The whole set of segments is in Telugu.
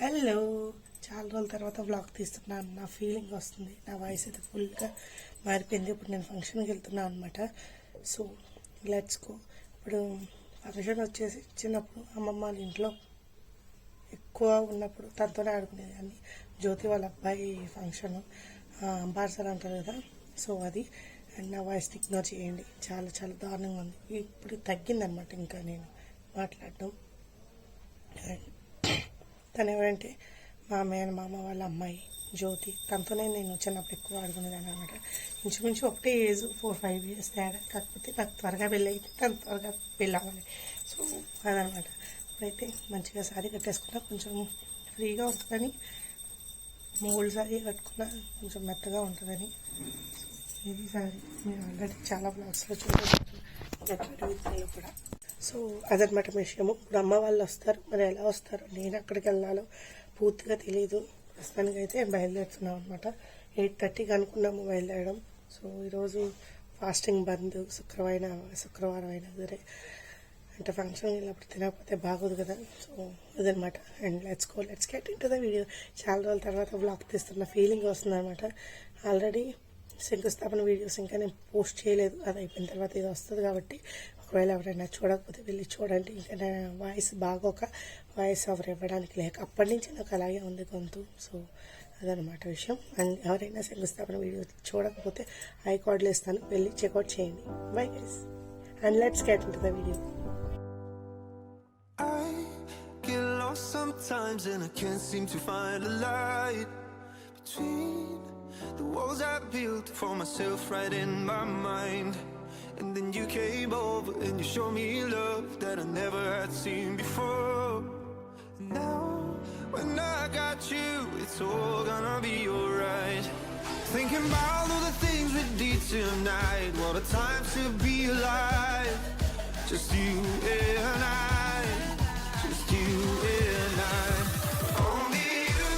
హలో, చాలా రోజుల తర్వాత వ్లాగ్ తీస్తున్నాను. నా ఫీలింగ్ వస్తుంది, నా వాయిస్ అయితే ఫుల్గా మారిపోయింది. ఇప్పుడు నేను ఫంక్షన్కి వెళ్తున్నాను అనమాట. So let's go. ఇప్పుడు ఫంక్షన్ వచ్చేసి చిన్నప్పుడు అమ్మమ్మ వాళ్ళ ఇంట్లో ఎక్కువ ఉన్నప్పుడు తనతోనే ఆడుకునేది. అని జ్యోతి వాళ్ళ అబ్బాయి ఫంక్షన్ బార్సర్ అంటారు కదా, సో అది. అండ్ నా వాయిస్ ఇగ్నోర్ చేయండి, చాలా చాలా దారుణంగా ఉంది. ఇప్పుడు తగ్గిందనమాట ఇంకా నేను మాట్లాడడం. అండ్ తను ఎవరంటే మా మామ వాళ్ళ అమ్మాయి జ్యోతి. తనతోనే నేను చిన్నప్పుడు ఎక్కువ ఆడుకునేదాన్ని అనమాట. ఇంచుమించు ఒకటే ఏజ్, 4-5 years తేడా. కాకపోతే నాకు త్వరగా పెళ్ళి అయితే తను త్వరగా పెళ్ళి అవ్వాలి. సో అదనమాట. ఇప్పుడైతే మంచిగా శారీ కట్టేసుకున్నా, కొంచెం ఫ్రీగా ఉంటుందని. మోల్డ్ శారీ కట్టుకున్నా కొంచెం మెత్తగా ఉంటుందని. ఇది శారీ మీరు ఆల్రెడీ చాలా బ్లాగ్స్లో చూడవచ్చు, ఎక్కడ కూడా. సో అదనమాట విషయము. ఇప్పుడు అమ్మ వాళ్ళు వస్తారు, మరి ఎలా వస్తారో, నేను అక్కడికి వెళ్ళాలో పూర్తిగా తెలియదు. ప్రస్తుతానికి అయితే బయలుదేరుతున్నాం అనమాట. 8:30కి అనుకున్నాము బయలుదేరడం. సో ఈరోజు ఫాస్టింగ్ బంద్, శుక్రవారం అయినా సరే. అంటే ఫంక్షన్ వెళ్ళినప్పుడు తినకపోతే బాగోదు కదా. సో అదనమాట. And let's get into the video. చాలా రోజుల తర్వాత వ్లాగ్ తీస్తున్న ఫీలింగ్ వస్తుంది అనమాట. ఆల్రెడీ శంకుస్థాపన వీడియోస్ ఇంకా నేను పోస్ట్ చేయలేదు, అది అయిపోయిన తర్వాత ఇది వస్తుంది కాబట్టి ఒకవేళ ఎవరైనా చూడకపోతే వెళ్ళి చూడండి. ఇంకా నా వాయిస్ బాగోక వాయిస్ ఓవర్ ఇవ్వడానికి లేక అప్పటి నుంచి నాకు అలాగే ఉంది గొంతు. సో అదనమాట విషయం. అండ్ ఎవరైనా శంకుస్థాపన వీడియో చూడకపోతే ఐ కార్డులు ఇస్తాను, వెళ్ళి చెక్అవుట్ చేయండి. Bye guys, and let's get into the video. Sometimes and I can't seem to find a light between the walls I built for myself right in my mind. And then you came over and you showed me love that I never had seen before. Now when I got you, it's all gonna be alright. Thinking about all the things we did tonight. What a time to be alive. Just you and I, just you and I. Only you.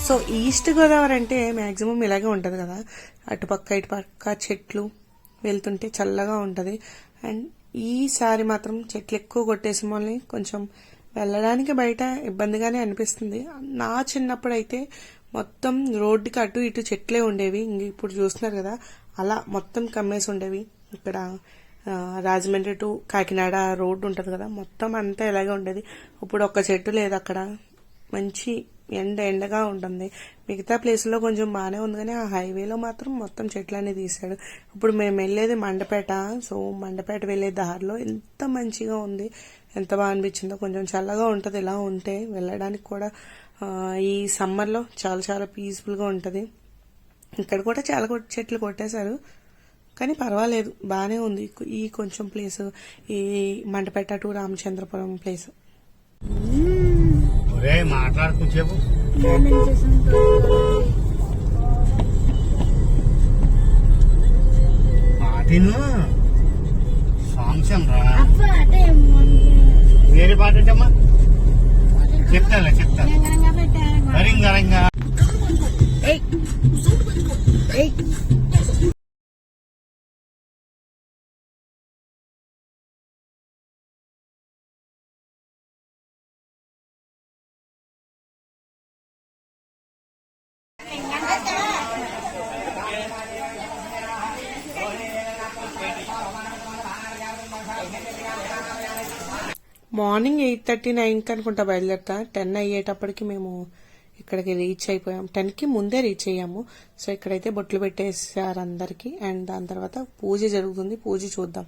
So east Godavari అంటే మ్యాక్సిమం ఇలాగే ఉంటుంది కదా, అటుపక్క ఇటుపక్క చెట్లు, వెళ్తుంటే చల్లగా ఉంటుంది. అండ్ ఈసారి మాత్రం చెట్లు ఎక్కువ కొట్టేసిన వాళ్ళని కొంచెం వెళ్ళడానికి బయట ఇబ్బందిగానే అనిపిస్తుంది. నా చిన్నప్పుడు అయితే మొత్తం రోడ్డుకి అటు ఇటు చెట్లే ఉండేవి. ఇప్పుడు చూస్తున్నారు కదా, అలా మొత్తం కమ్మేసి ఉండేవి. ఇక్కడ రాజమండ్రి టు కాకినాడ రోడ్డు ఉంటుంది కదా, మొత్తం అంతా ఇలాగే ఉండేది. ఇప్పుడు ఒక్క చెట్టు లేదు అక్కడ. మంచి ఎండగా ఉంటుంది. మిగతా ప్లేస్లో కొంచెం బాగానే ఉంది, కానీ ఆ హైవేలో మాత్రం మొత్తం చెట్లన్నీ తీసాడు. ఇప్పుడు మేము వెళ్ళేది మండపేట. సో మండపేట వెళ్ళే దారిలో ఎంత మంచిగా ఉంది, ఎంత బాగా అనిపించిందో. కొంచెం చల్లగా ఉంటుంది ఇలా ఉంటే, వెళ్ళడానికి కూడా ఈ సమ్మర్లో చాలా చాలా పీస్ఫుల్గా ఉంటుంది. ఇక్కడ కూడా చాలా చెట్లు కొట్టేశారు, కానీ పర్వాలేదు, బాగానే ఉంది ఈ కొంచెం ప్లేస్, ఈ మండపేట టు రామచంద్రపురం ప్లేస్. మాట్లాడుకుంటేపు పాటిను ఫంక్షన్ రా, వేరే పాట ఏంటమ్మా చెప్తా రంగా మార్నింగ్ 8:39 అనుకుంటా బయలుదేరుతా. 10 అయ్యేటప్పటికి మేము ఇక్కడికి రీచ్ అయిపోయాం. 10కి ముందే రీచ్ అయ్యాము. సో ఇక్కడైతే బొట్లు పెట్టేసారు అందరికి. అండ్ దాని తర్వాత పూజ జరుగుతుంది, పూజ చూద్దాం.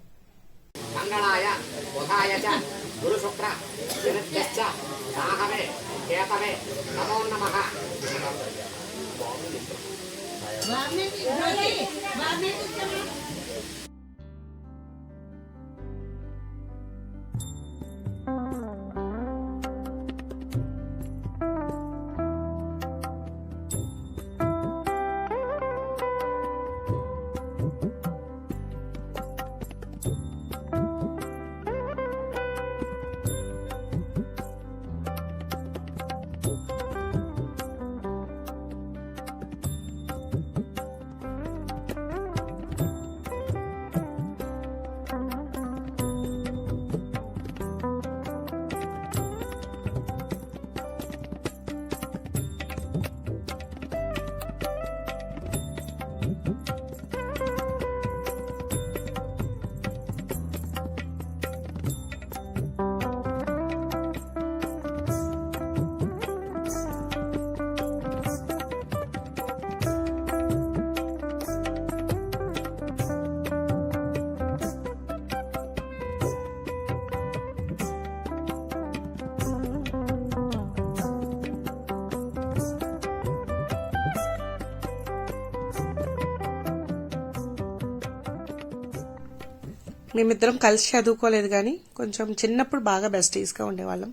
మేమిద్దరం కలిసి చదువుకోలేదు కానీ కొంచెం చిన్నప్పుడు బాగా బెస్టీస్గా ఉండేవాళ్ళం.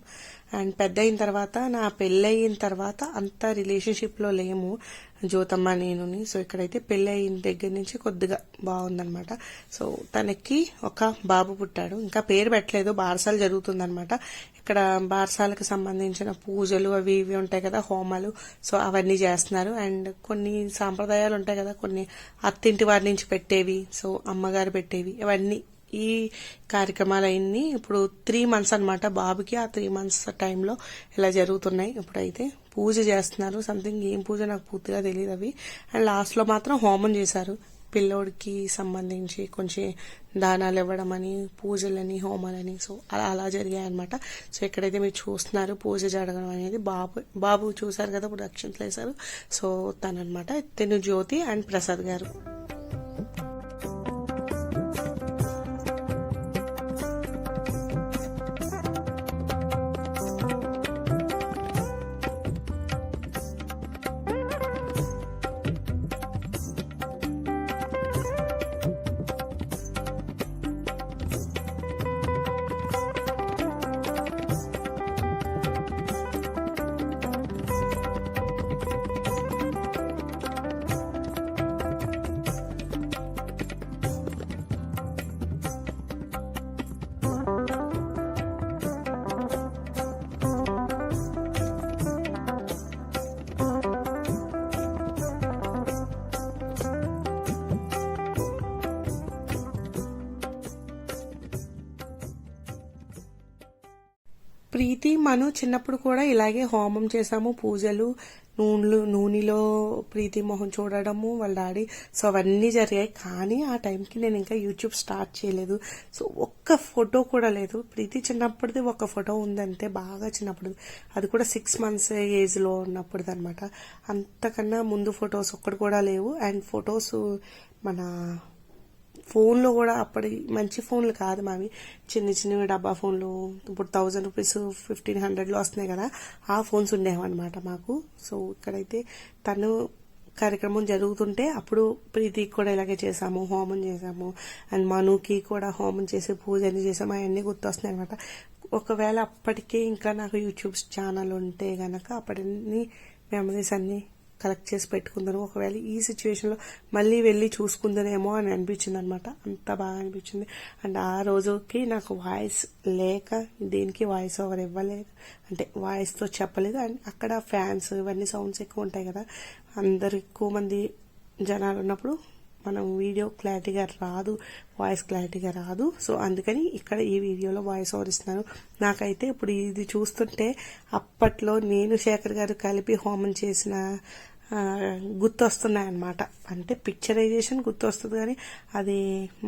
అండ్ పెద్ద అయిన తర్వాత, నా పెళ్ళయిన తర్వాత అంత రిలేషన్షిప్లో లేము జ్యోతమ్మ నేనుని. సో ఇక్కడైతే పెళ్ళి అయిన దగ్గర నుంచి కొద్దిగా బాగుందనమాట. సో తనకి ఒక బాబు పుట్టాడు, ఇంకా పేరు పెట్టలేదు, బారసాలు జరుగుతుందనమాట. ఇక్కడ బారసాలకు సంబంధించిన పూజలు అవి ఇవి ఉంటాయి కదా, హోమాలు, సో అవన్నీ చేస్తున్నారు. అండ్ కొన్ని సాంప్రదాయాలు ఉంటాయి కదా, కొన్ని అత్తింటి వారి నుంచి పెట్టేవి, సో అమ్మగారు పెట్టేవి, ఇవన్నీ ఈ కార్యక్రమాలన్నీ ఇప్పుడు 3 months అనమాట బాబుకి. ఆ 3 months టైంలో ఇలా జరుగుతున్నాయి. ఇప్పుడైతే పూజ చేస్తున్నారు, సంథింగ్ ఏం పూజ నాకు పూర్తిగా తెలియదు అవి. అండ్ లాస్ట్లో మాత్రం హోమం చేశారు పిల్లోడికి సంబంధించి, కొంచెం దానాలు ఇవ్వడం అని, పూజలని, హోమాలని, సో అలా జరిగాయి అనమాట. సో ఇక్కడైతే మీరు చూస్తున్నారు పూజ జరగడం అనేది. బాబు చూసారు కదా, ఇప్పుడు అక్షంతలు వేశారు. సో తననమాట తెను జ్యోతి అండ్ ప్రసాద్ గారు. ప్రీతి మను చిన్నప్పుడు కూడా ఇలాగే హోమం చేసాము, పూజలు, నూనెలో ప్రీతి మొహం చూడడము, వాళ్ళ డాడీ, సో అవన్నీ జరిగాయి. కానీ ఆ టైంకి నేను ఇంకా యూట్యూబ్ స్టార్ట్ చేయలేదు. సో ఒక్క ఫోటో కూడా లేదు. ప్రీతి చిన్నప్పటిది ఒక ఫోటో ఉందంటే, బాగా చిన్నప్పుడు, అది కూడా 6 months ఏజ్లో ఉన్నప్పుడుది అనమాట. అంతకన్నా ముందు ఫొటోస్ ఒక్కటి కూడా లేవు. అండ్ ఫొటోస్ మన ఫోన్లో కూడా అప్పటి మంచి ఫోన్లు కాదు మావి, చిన్న డబ్బా ఫోన్లు, ఇప్పుడు 1000 రూపీస్ 1500లో వస్తున్నాయి కదా, ఆ ఫోన్స్ ఉండేవన్నమాట మాకు. సో ఇక్కడైతే తను కార్యక్రమం జరుగుతుంటే అప్పుడు ప్రీతికి కూడా ఇలాగే చేసాము, హోమం చేసాము. అండ్ మనుకి కూడా హోమం చేసి పూజని చేసాము. అవన్నీ గుర్తొస్తున్నాయి అనమాట. ఒకవేళ అప్పటికే ఇంకా నాకు యూట్యూబ్ ఛానల్ ఉంటే గనక అప్పటిని మెమరీస్ అన్ని కలెక్ట్ చేసి పెట్టుకుందాను. ఒకవేళ ఈ సిచ్యువేషన్లో మళ్ళీ వెళ్ళి చూసుకుందానేమో అని అనిపించింది అనమాట. అంత బాగా అనిపించింది. అండ్ ఆ రోజుకి నాకు వాయిస్ లేక దేనికి వాయిస్ ఓవర్ ఇవ్వలేదు, అంటే వాయిస్తో చెప్పలేదు. అండ్ అక్కడ ఫ్యాన్స్ ఇవన్నీ సౌండ్స్ ఎక్కువ ఉంటాయి కదా, అందరు ఎక్కువ మంది జనాలు ఉన్నప్పుడు మనం వీడియో క్లారిటీగా రాదు, వాయిస్ క్లారిటీగా రాదు. సో అందుకని ఇక్కడ ఈ వీడియోలో వాయిస్ ఓవర్ ఇస్తున్నాను. నాకైతే ఇప్పుడు ఇది చూస్తుంటే అప్పట్లో నేను శేఖర్ గారు కలిపి హోమం చేసిన గుర్తొస్తున్నాయి అన్నమాట. అంటే పిక్చరైజేషన్ గుర్తొస్తుంది కానీ అది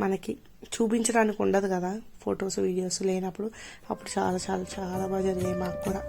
మనకి చూపించడానికి ఉండదు కదా, ఫొటోస్ వీడియోస్ లేనప్పుడు. అప్పుడు చాలా చాలా చాలా బాగా జరిగాయి మాకు కూడా.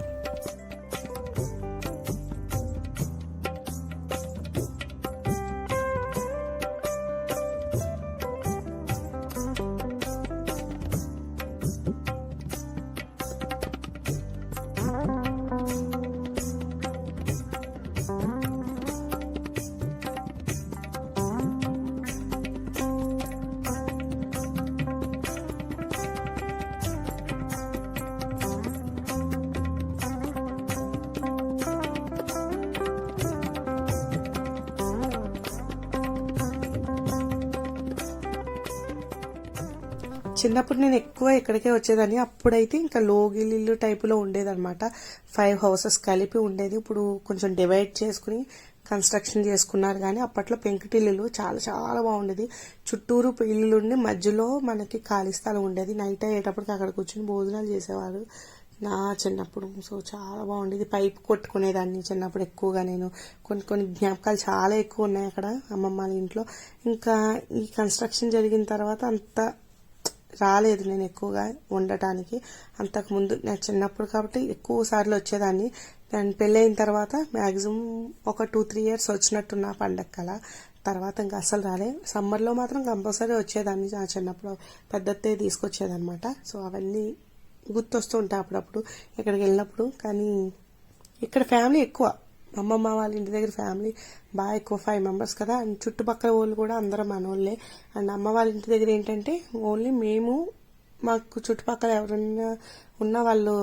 చిన్నప్పుడు నేను ఎక్కువ ఇక్కడికే వచ్చేదాన్ని. అప్పుడైతే ఇంకా లోగిల్లు టైపులో ఉండేదన్నమాట. 5 houses కలిపి ఉండేది. ఇప్పుడు కొంచెం డివైడ్ చేసుకుని కన్స్ట్రక్షన్ చేసుకున్నారు. కానీ అప్పట్లో పెంకుటిల్లులు చాలా చాలా బాగుండేది. చుట్టూరు ఇల్లులు ఉండి మధ్యలో మనకి ఖాళీ స్థలం ఉండేది. నైట్ అయ్యేటప్పటికి అక్కడ కూర్చొని భోజనాలు చేసేవారు నా చిన్నప్పుడు. సో చాలా బాగుండేది. పైపు కొట్టుకునేదాన్ని చిన్నప్పుడు ఎక్కువగా. నేను కొన్ని జ్ఞాపకాలు చాలా ఎక్కువ ఉన్నాయి అక్కడ అమ్మమ్మ వాళ్ళ ఇంట్లో. ఇంకా ఈ కన్స్ట్రక్షన్ జరిగిన తర్వాత అంత రాలేదు నేను ఎక్కువగా ఉండటానికి. అంతకుముందు నేను చిన్నప్పుడు కాబట్టి ఎక్కువ సార్లు వచ్చేదాన్ని. దాని పెళ్ళైన తర్వాత మ్యాక్సిమం ఒక 2-3 years వచ్చినట్టున్న పండగ తర్వాత ఇంకా అస్సలు రాలే. సమ్మర్లో మాత్రం కంపల్సరీ వచ్చేదాన్ని. నా చిన్నప్పుడు పెద్దతే తీసుకొచ్చేదన్నమాట. సో అవన్నీ గుర్తొస్తూ ఉంటాయి అప్పుడప్పుడు ఇక్కడికి వెళ్ళినప్పుడు. కానీ ఇక్కడ ఫ్యామిలీ ఎక్కువ, అమ్మమ్మ వాళ్ళ ఇంటి దగ్గర ఫ్యామిలీ బాగా ఎక్కువ 5 మెంబర్స్ కదా. అండ్ చుట్టుపక్కల వాళ్ళు కూడా అందరం మనోళ్ళే. అండ్ అమ్మ వాళ్ళ ఇంటి దగ్గర ఏంటంటే ఓన్లీ మేము, మాకు చుట్టుపక్కల ఎవరన్నా ఉన్న వాళ్ళు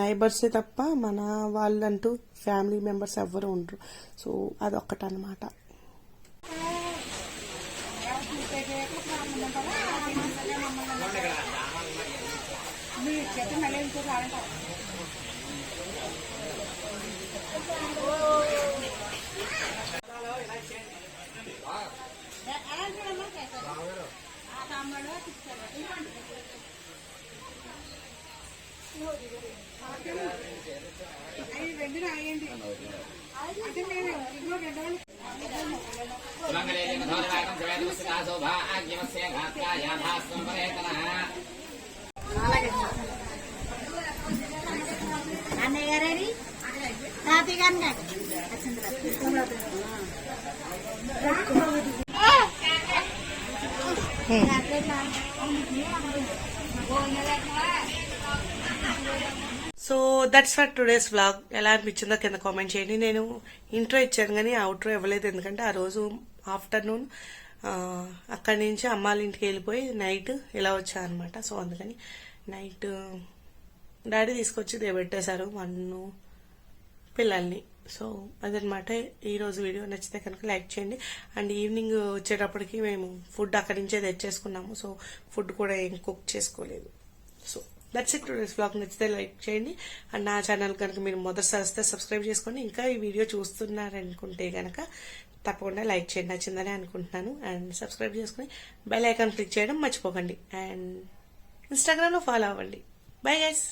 నైబర్సే తప్ప మన వాళ్ళంటూ ఫ్యామిలీ మెంబర్స్ ఎవ్వరు ఉండరు. సో అదొక్కటనమాట. So that's for today's vlog. ఎలా అనిపించిందో కింద కామెంట్ చేయండి. నేను ఇంట్రో ఇచ్చాను కానీ అవుట్రో ఇవ్వలేదు, ఎందుకంటే ఆ రోజు ఆఫ్టర్నూన్ అక్కడి నుంచి అమ్మాళ్ళ ఇంటికి వెళ్ళిపోయి నైట్ ఇలా వచ్చా అనమాట. సో అందుకని నైట్ డాడీ తీసుకొచ్చి దేబెట్టేశారు 1 పిల్లల్ని. సో అదనమాట ఈరోజు వీడియో. నచ్చితే కనుక లైక్ చేయండి. అండ్ ఈవినింగ్ వచ్చేటప్పటికి మేము ఫుడ్ అక్కడి నుంచే తెచ్చేసుకున్నాము. సో ఫుడ్ కూడా ఏం కుక్ చేసుకోలేదు. So that's it today's blog. నచ్చితే లైక్ చేయండి. అండ్ నా ఛానల్ కనుక మీరు మొదటిసారి వస్తే సబ్స్క్రైబ్ చేసుకోండి. ఇంకా ఈ వీడియో చూస్తున్నారనుకుంటే కనుక తప్పకుండా లైక్ చేయండి, నచ్చిందని అనుకుంటున్నాను. అండ్ సబ్స్క్రైబ్ చేసుకుని బెల్ ఐకాన్ క్లిక్ చేయడం మర్చిపోకండి. అండ్ ఇన్స్టాగ్రామ్లో ఫాలో అవ్వండి. Bye guys.